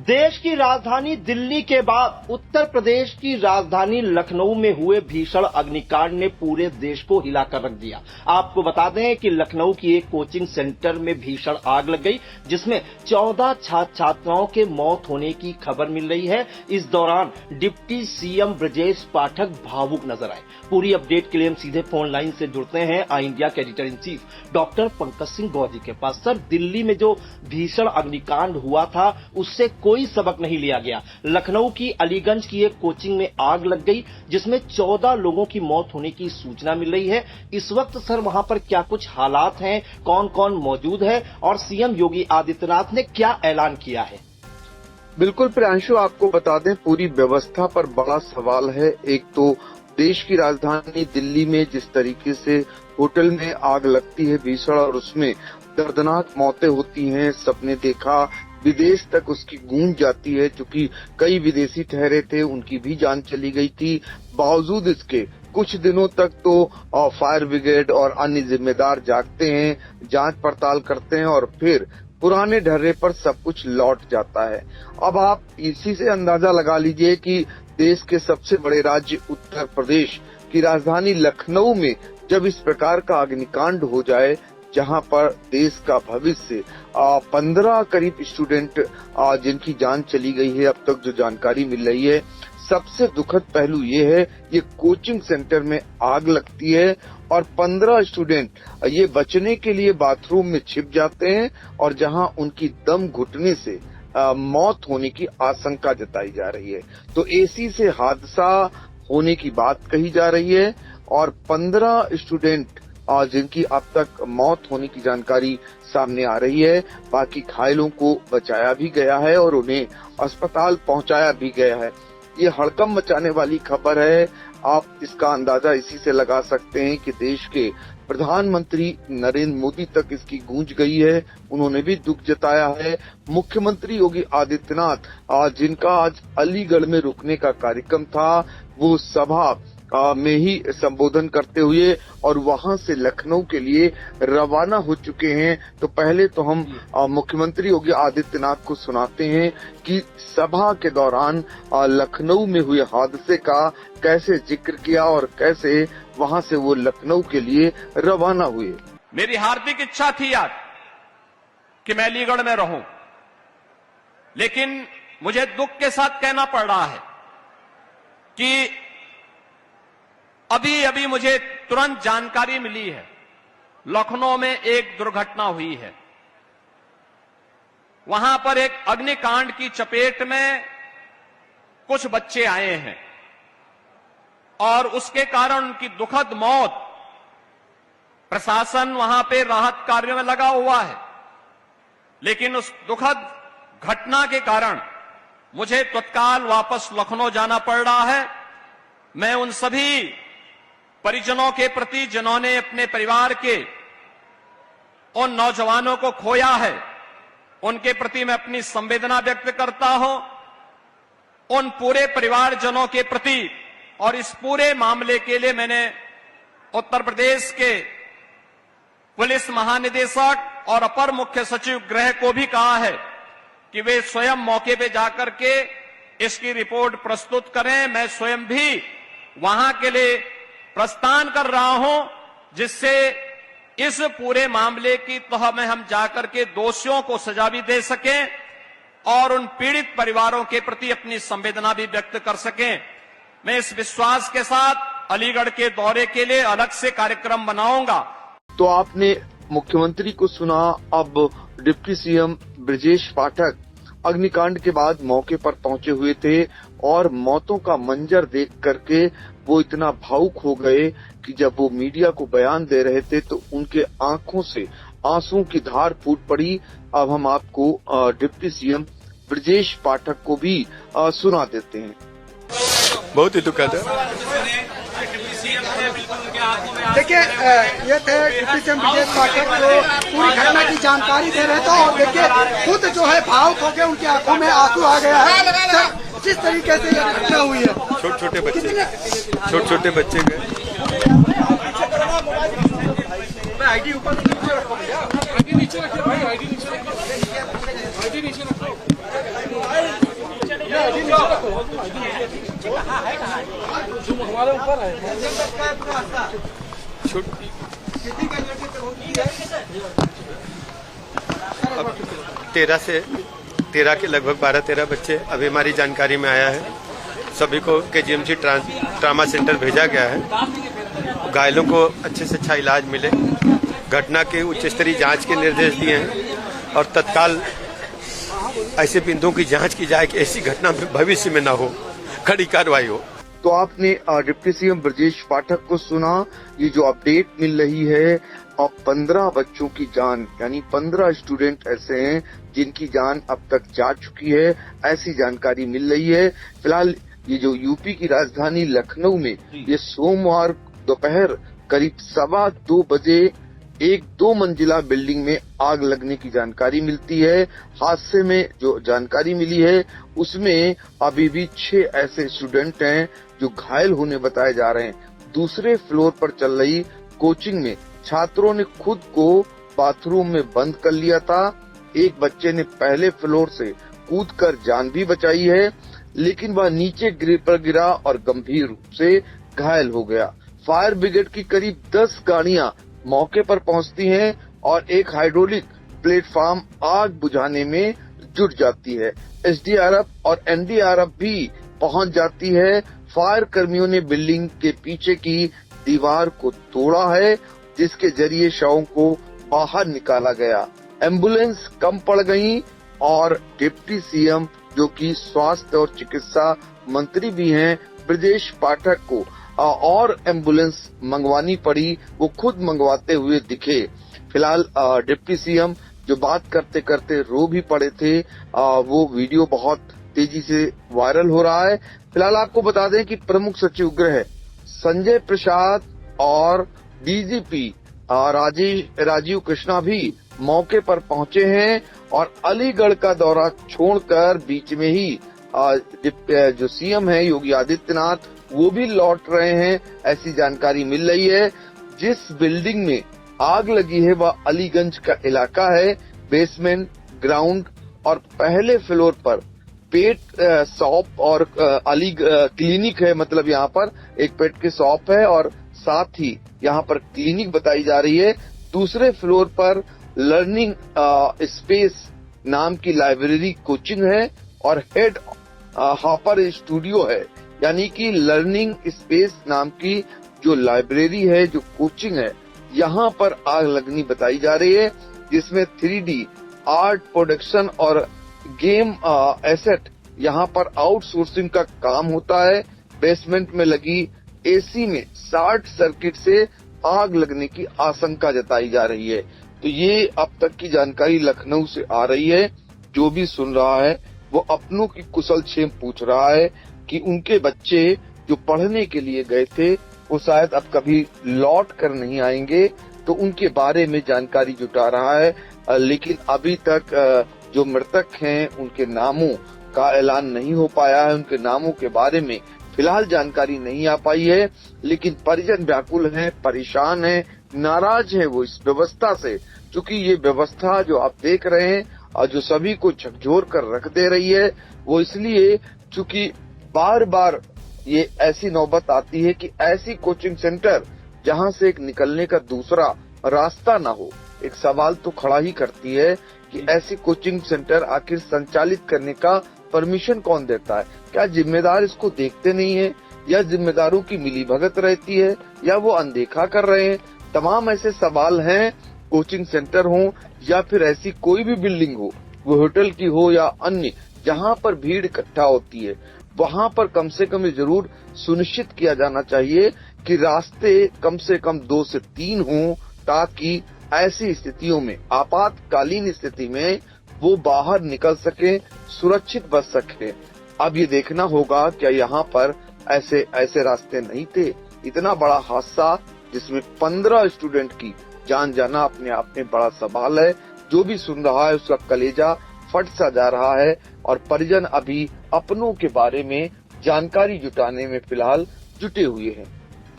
देश की राजधानी दिल्ली के बाद उत्तर प्रदेश की राजधानी लखनऊ में हुए भीषण अग्निकांड ने पूरे देश को हिलाकर रख दिया। आपको बता दें कि लखनऊ की एक कोचिंग सेंटर में भीषण आग लग गई, जिसमें 14 छात्र छात्राओं के मौत होने की खबर मिल रही है। इस दौरान डिप्टी सीएम ब्रजेश पाठक भावुक नजर आए। पूरी अपडेट के लिए हम सीधे फोन लाइन से जुड़ते हैं आई इंडिया के editor in chief doctor Pankaj Singh गौजी के पास। सर, दिल्ली में जो भीषण अग्निकांड हुआ था उससे कोई सबक नहीं लिया गया। लखनऊ की अलीगंज की एक कोचिंग में आग लग गई, जिसमें 14 लोगों की मौत होने की सूचना मिल रही है। इस वक्त सर वहां पर क्या कुछ हालात हैं, कौन कौन मौजूद है और सीएम योगी आदित्यनाथ ने क्या ऐलान किया है? बिल्कुल प्रियांशु, आपको बता दें पूरी व्यवस्था पर बड़ा सवाल है। एक तो देश की राजधानी दिल्ली में जिस तरीके से होटल में आग लगती है भीषण और उसमें दर्दनाक मौतें होती हैं, सबने देखा, विदेश तक उसकी गूंज जाती है। चूंकि कई विदेशी ठहरे थे, उनकी भी जान चली गई थी। बावजूद इसके कुछ दिनों तक तो फायर ब्रिगेड और अन्य जिम्मेदार जागते हैं, जांच पड़ताल करते हैं और फिर पुराने ढर्रे पर सब कुछ लौट जाता है। अब आप इसी से अंदाजा लगा लीजिए कि देश के सबसे बड़े राज्य उत्तर प्रदेश की राजधानी लखनऊ में जब इस प्रकार का अग्निकांड हो जाए, जहां पर देश का भविष्य 15 करीब स्टूडेंट जिनकी जान चली गई है, अब तक जो जानकारी मिल रही है। सबसे दुखद पहलू ये है, ये कोचिंग सेंटर में आग लगती है और 15 स्टूडेंट ये बचने के लिए बाथरूम में छिप जाते हैं और जहां उनकी दम घुटने से मौत होने की आशंका जताई जा रही है। तो एसी से हादसा होने की बात कही जा रही है और 15 स्टूडेंट जिनकी अब तक मौत होने की जानकारी सामने आ रही है। बाकी घायलों को बचाया भी गया है और उन्हें अस्पताल पहुंचाया भी गया है। ये हड़कंप मचाने वाली खबर है। आप इसका अंदाजा इसी से लगा सकते हैं कि देश के प्रधानमंत्री नरेंद्र मोदी तक इसकी गूंज गई है। उन्होंने भी दुख जताया है। मुख्यमंत्री योगी आदित्यनाथ जिनका आज अलीगढ़ में रुकने का कार्यक्रम था, वो सभा में ही संबोधन करते हुए और वहां से लखनऊ के लिए रवाना हो चुके हैं। तो पहले तो हम मुख्यमंत्री योगी आदित्यनाथ को सुनाते हैं कि सभा के दौरान लखनऊ में हुए हादसे का कैसे जिक्र किया और कैसे वहां से वो लखनऊ के लिए रवाना हुए। मेरी हार्दिक इच्छा थी आज कि मैं अलीगढ़ में रहूं, लेकिन मुझे दुख के साथ कहना पड़ रहा है कि अभी मुझे तुरंत जानकारी मिली है, लखनऊ में एक दुर्घटना हुई है। वहां पर एक अग्निकांड की चपेट में कुछ बच्चे आए हैं और उसके कारण उनकी दुखद मौत। प्रशासन वहां पे राहत कार्यों में लगा हुआ है, लेकिन उस दुखद घटना के कारण मुझे तत्काल वापस लखनऊ जाना पड़ रहा है। मैं उन सभी परिजनों के प्रति जिन्होंने अपने परिवार के उन नौजवानों को खोया है, उनके प्रति मैं अपनी संवेदना व्यक्त करता हूं। उन पूरे परिवारजनों के प्रति और इस पूरे मामले के लिए मैंने उत्तर प्रदेश के पुलिस महानिदेशक और अपर मुख्य सचिव गृह को भी कहा है कि वे स्वयं मौके पे जाकर के इसकी रिपोर्ट प्रस्तुत करें। मैं स्वयं भी वहां के लिए प्रस्थान कर रहा हूं, जिससे इस पूरे मामले की तह में हम जाकर के दोषियों को सजा भी दे सकें और उन पीड़ित परिवारों के प्रति अपनी संवेदना भी व्यक्त कर सकें। मैं इस विश्वास के साथ अलीगढ़ के दौरे के लिए अलग से कार्यक्रम बनाऊंगा। तो आपने मुख्यमंत्री को सुना। अब डिप्टी सीएम ब्रजेश पाठक अग्निकांड के बाद मौके पर पहुंचे हुए थे और मौतों का मंजर देख करके वो इतना भावुक हो गए कि जब वो मीडिया को बयान दे रहे थे तो उनके आंखों से आंसुओं की धार फूट पड़ी। अब हम आपको डिप्टी सीएम ब्रजेश पाठक को भी सुना देते हैं। बहुत ही दुखद है। देखिए, ये थे डिप्टी सीएम ब्रजेश पाठक जो पूरी घटना की जानकारी दे रहे थे और देखिए खुद जो है भावुक हो गए, उनकी आंखों में आंसू आ गया है। जिस तरीके से ये घटना हुई है, छोटे छोटे बच्चे गए। आईडी ऊपर नीचे रखिए भाई, आईडी नीचे रखिए। तेरह के लगभग 12-13 बच्चे अभी हमारी जानकारी में आया है। सभी को केजीएमसी ट्रामा सेंटर भेजा गया है। घायलों को अच्छे से अच्छा इलाज मिले। घटना के उच्च स्तरीय जांच के निर्देश दिए हैं और तत्काल ऐसे बिंदुओं की जांच की जाए कि ऐसी घटना भविष्य में न हो, कड़ी कार्रवाई हो। तो आपने डिप्टी सीएम ब्रजेश पाठक को सुना। ये जो अपडेट मिल रही है, अब 15 बच्चों की जान, यानी 15 स्टूडेंट ऐसे हैं जिनकी जान अब तक जा चुकी है, ऐसी जानकारी मिल रही है। फिलहाल ये जो यूपी की राजधानी लखनऊ में ये सोमवार दोपहर करीब 2:15 बजे एक 2 मंजिला बिल्डिंग में आग लगने की जानकारी मिलती है। हादसे में जो जानकारी मिली है उसमें अभी भी 6 ऐसे स्टूडेंट हैं जो घायल होने बताए जा रहे हैं। दूसरे फ्लोर पर चल रही कोचिंग में छात्रों ने खुद को बाथरूम में बंद कर लिया था। एक बच्चे ने पहले फ्लोर से कूदकर जान भी बचाई है, लेकिन वह नीचे गिरा और गंभीर रूप से घायल हो गया। फायर ब्रिगेड की करीब 10 गाड़ियां मौके पर पहुंचती हैं और एक हाइड्रोलिक प्लेटफॉर्म आग बुझाने में जुट जाती है। एसडीआरएफ और एनडीआरएफ भी पहुंच जाती है। फायर कर्मियों ने बिल्डिंग के पीछे की दीवार को तोड़ा है, जिसके जरिए शवों को बाहर निकाला गया। एम्बुलेंस कम पड़ गई और डिप्टी सीएम, जो कि स्वास्थ्य और चिकित्सा मंत्री भी हैं, ब्रजेश पाठक को और एम्बुलेंस मंगवानी पड़ी। वो खुद मंगवाते हुए दिखे। फिलहाल डिप्टी सीएम जो बात करते करते रो भी पड़े थे, वो वीडियो बहुत तेजी से वायरल हो रहा है। फिलहाल आपको बता दें कि प्रमुख सचिव गृह संजय प्रसाद और डीजीपी राजीव कृष्णा भी मौके पर पहुंचे हैं और अलीगढ़ का दौरा छोड़कर बीच में ही जो सीएम है योगी आदित्यनाथ, वो भी लौट रहे हैं, ऐसी जानकारी मिल रही है। जिस बिल्डिंग में आग लगी है वह अलीगंज का इलाका है। बेसमेंट, ग्राउंड और पहले फ्लोर पर पेट शॉप और क्लिनिक है। मतलब यहाँ पर एक पेट की शॉप है और साथ ही यहाँ पर क्लिनिक बताई जा रही है। दूसरे फ्लोर पर लर्निंग स्पेस नाम की लाइब्रेरी कोचिंग है और हेड हापर स्टूडियो है, यानी कि लर्निंग स्पेस नाम की जो लाइब्रेरी है, जो कोचिंग है, यहाँ पर आग लगनी बताई जा रही है, जिसमें 3D आर्ट प्रोडक्शन और गेम एसेट यहाँ पर आउटसोर्सिंग का काम होता है। बेसमेंट में लगी एसी में शॉर्ट सर्किट से आग लगने की आशंका जताई जा रही है। तो ये अब तक की जानकारी लखनऊ से आ रही है। जो भी सुन रहा है वो अपनों की कुशल क्षेम पूछ रहा है कि उनके बच्चे जो पढ़ने के लिए गए थे वो शायद अब कभी लौट कर नहीं आएंगे, तो उनके बारे में जानकारी जुटा रहा है। लेकिन अभी तक जो मृतक हैं उनके नामों का ऐलान नहीं हो पाया है। उनके नामों के बारे में फिलहाल जानकारी नहीं आ पाई है, लेकिन परिजन व्याकुल हैं, परेशान हैं, नाराज हैं वो इस व्यवस्था से, क्योंकि ये व्यवस्था जो आप देख रहे हैं और जो सभी को झकझोर कर रख दे रही है, वो इसलिए क्योंकि बार बार ये ऐसी नौबत आती है कि ऐसी कोचिंग सेंटर जहां से एक निकलने का दूसरा रास्ता ना हो। एक सवाल तो खड़ा ही करती है कि ऐसी कोचिंग सेंटर आखिर संचालित करने का परमिशन कौन देता है? क्या जिम्मेदार इसको देखते नहीं है, या जिम्मेदारों की मिलीभगत रहती है, या वो अनदेखा कर रहे हैं? तमाम ऐसे सवाल हैं। कोचिंग सेंटर हो या फिर ऐसी कोई भी बिल्डिंग हो, वो होटल की हो या अन्य, जहां पर भीड़ इकट्ठा होती है, वहां पर कम से कम जरूर सुनिश्चित किया जाना चाहिए कि रास्ते कम से कम 2 से 3 हों, ताकि ऐसी स्थितियों में, आपातकालीन स्थिति में वो बाहर निकल सके, सुरक्षित बच सके। अब ये देखना होगा क्या यहाँ पर ऐसे रास्ते नहीं थे। इतना बड़ा हादसा जिसमें 15 स्टूडेंट की जान जाना अपने आप में बड़ा सवाल है। जो भी सुन रहा है उसका कलेजा फट सा जा रहा है और परिजन अभी अपनों के बारे में जानकारी जुटाने में फिलहाल जुटे हुए हैं।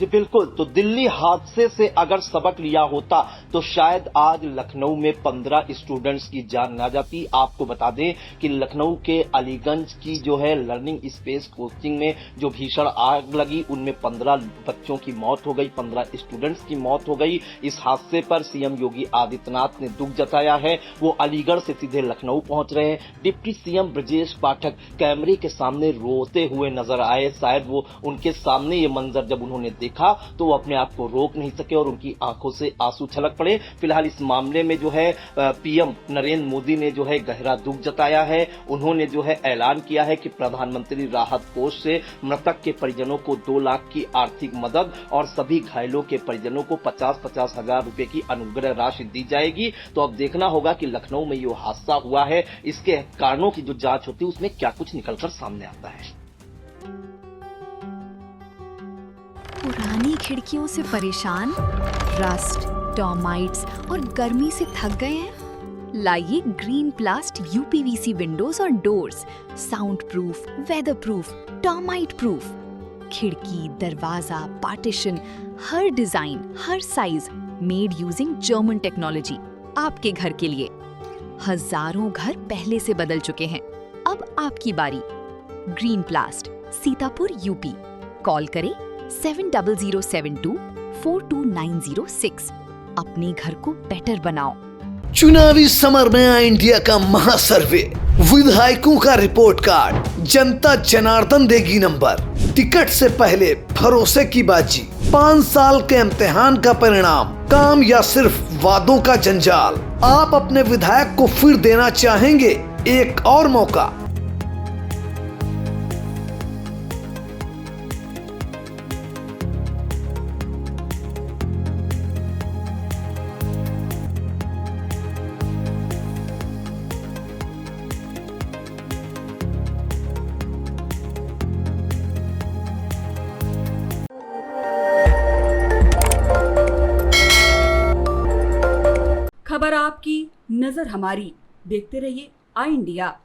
जी बिल्कुल, तो दिल्ली हादसे से अगर सबक लिया होता तो शायद आज लखनऊ में 15 स्टूडेंट्स की जान ना जाती। आपको बता दें कि लखनऊ के अलीगंज की जो है लर्निंग स्पेस कोचिंग में जो भीषण आग लगी उनमें 15 बच्चों की मौत हो गई, 15 स्टूडेंट्स की मौत हो गई। इस हादसे पर सीएम योगी आदित्यनाथ ने दुख जताया है। वो अलीगढ़ से सीधे लखनऊ पहुंच रहे हैं। डिप्टी सीएम ब्रजेश पाठक कैमरे के सामने रोते हुए नजर आए। शायद वो उनके सामने ये मंजर जब उन्होंने देखा तो वो अपने आप को रोक नहीं सके और उनकी आंखों से आंसू छलक पड़े। फिलहाल इस मामले में जो है पीएम नरेंद्र मोदी ने जो है गहरा दुख जताया है। उन्होंने जो है ऐलान किया है कि प्रधानमंत्री राहत कोष से मृतक के परिजनों को 2 लाख की आर्थिक मदद और सभी घायलों के परिजनों को 50-50 हजार रुपए की अनुग्रह राशि दी जाएगी। तो अब देखना होगा कि लखनऊ में ये हादसा हुआ है, इसके कारणों की जो जांच होती है उसमें क्या कुछ निकलकर सामने आता है। पुरानी खिड़कियों से परेशान, रस्ट, टर्माइट्स और गर्मी से थक गए हैं? लाइए ग्रीन प्लास्ट यूपीवीसी विंडोज और doors, soundproof, weatherproof, termite proof. खिड़की, दरवाजा, पार्टीशन, हर डिजाइन, हर size, made using German technology, आपके घर के लिए। हजारों घर पहले से बदल चुके हैं, अब आपकी बारी। Green प्लास्ट, Sitapur, UP. कॉल करें 7072429006। अपने घर को बेटर बनाओ। चुनावी समर में आया इंडिया का महासर्वे, विधायकों का रिपोर्ट कार्ड, जनता जनार्दन देगी नंबर। टिकट से पहले भरोसे की बाजी, 5 साल के इम्तिहान का परिणाम, काम या सिर्फ वादों का जंजाल। आप अपने विधायक को फिर देना चाहेंगे एक और मौका? खबर आपकी, नजर हमारी। देखते रहिए आई इंडिया।